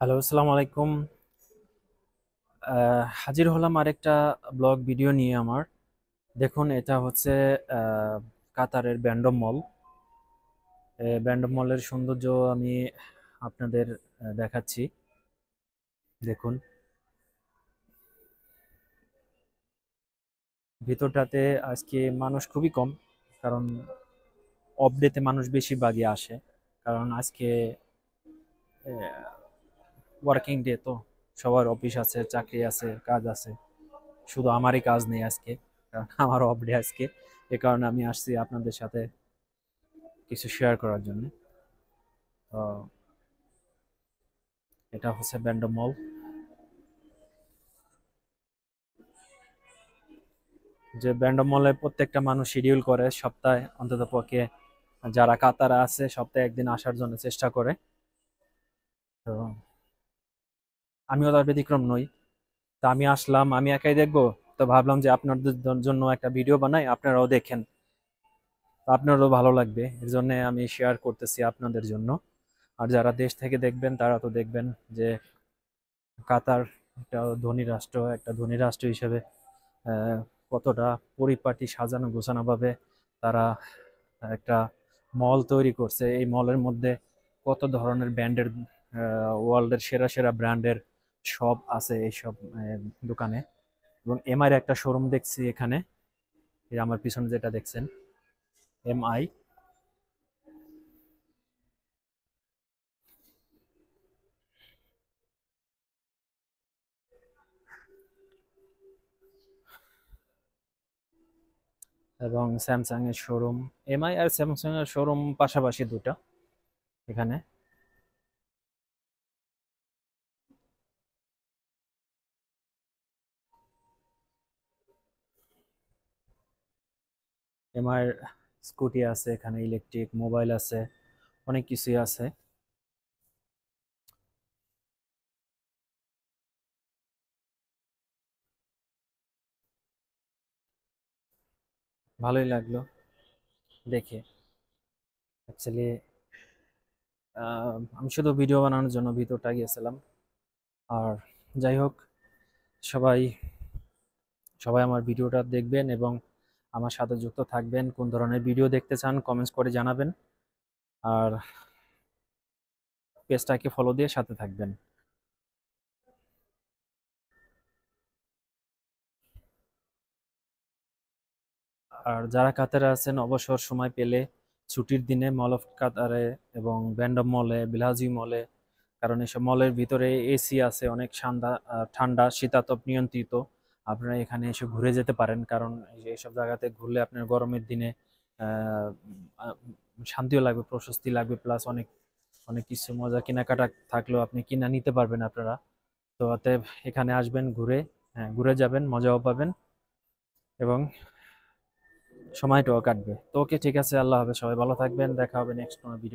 Hello, আসসালামু আলাইকুম। হাজির হলাম আরেকটা ব্লগ ভিডিও নিয়ে আমার। দেখুন, এটা হচ্ছে আহ, কাতারের ব্যান্ডম মল। ব্যান্ডম মলের সৌন্দর্য আমি আপনাদের দেখাচ্ছি। দেখুন, ভিতরটাতে আজকে মানুষ খুবই কম, কারণ অফ ডেতে মানুষ বেশিরভাগই আসে। কারণ আজকে ওয়ার্কিং ডে, তো সবার অফিস আছে, চাকরি আছে, কাজ আছে। শুধু আমারই কাজ নেই আজকে, কারণ আমার অফ ডে আজকে। এ কারণে আমি আসছি আপনাদের সাথে কিছু শেয়ার করার জন্য। তো এটা হচ্ছে ব্যান্ডম মল। যে ব্যান্ডম মলে প্রত্যেকটা মানুষ শিডিউল করে সপ্তাহে অন্তত পক্ষে, যারা কাতারে আছে সপ্তাহে একদিন আসার জন্য চেষ্টা করে। তো আমিও তার ব্যতিক্রম নই। তা আমি আসলাম, আমি একাই দেখবো। তো ভাবলাম যে আপনাদের জন্য একটা ভিডিও বানাই, আপনারাও দেখেন। তো আপনারও ভালো লাগবে, এর জন্য আমি শেয়ার করতেছি আপনাদের জন্য। আর যারা দেশ থেকে দেখবেন তারা তো দেখবেন যে কাতার একটা ধনী রাষ্ট্র, একটা ধনী রাষ্ট্র হিসেবে আহ, কতটা পরিপাটি সাজানো গোছানো ভাবে তারা একটা মল তৈরি করছে। এই মলের মধ্যে কত ধরনের ব্র্যান্ডের, ওয়ার্ল্ডের সেরা সেরা ব্র্যান্ডের সব আছে এইসব দোকানে। এবং এমআই এর একটা শোরুম দেখছি এখানে, এই আমার পিছনে যেটা দেখছেন, এমআই। এবং স্যামসাং এর শোরুম। এমআই আর স্যামসাং এর শোরুম পাশাপাশি দুটা এখানে। এমআই এর স্কুটি আছে এখানে, ইলেকট্রিক মোবাইল আছে, অনেক কিছুই আছে। ভালোই লাগলো দেখে। অ্যাকচুয়ালি আমি শুধু ভিডিও বানানোর জন্য ভিতরটা গিয়েছিলাম। আর যাই হোক, সবাই সবাই আমার ভিডিওটা দেখবেন এবং আমার সাথে যুক্ত থাকবেন। কোন ধরনের ভিডিও দেখতে চান কমেন্টস করে জানাবেন। আর পেজটাকে ফলো দিয়ে সাথে থাকবেন। আর যারা কাতারে আছেন অবসর সময় পেলে ছুটির দিনে মল অফ কাতারে এবং ব্যান্ডম মলে, বিলাজি মলে, কারণ এসব মলের ভিতরে এসি আছে, অনেক ঠান্ডা ঠান্ডা শীতাতপ নিয়ন্ত্রিত। আপনারা এখানে এসে ঘুরে যেতে পারেন, কারণ এইসব জায়গাতে ঘুরলে আপনার গরমের দিনে আহ, আহ, শান্তিও লাগবে, প্রশস্তি লাগবে, প্লাস অনেক অনেক কিছু মজা কেনাকাটা থাকলেও আপনি কিনা নিতে পারবেন আপনারা। তো অতএব এখানে আসবেন, ঘুরে, হ্যাঁ, ঘুরে যাবেন, মজাও পাবেন এবং সময়টাও কাটবে। তো ওকে, ঠিক আছে, আল্লাহ হাফেজ, সবাই ভালো থাকবেন, দেখা হবে নেক্সট কোনো ভিডিও।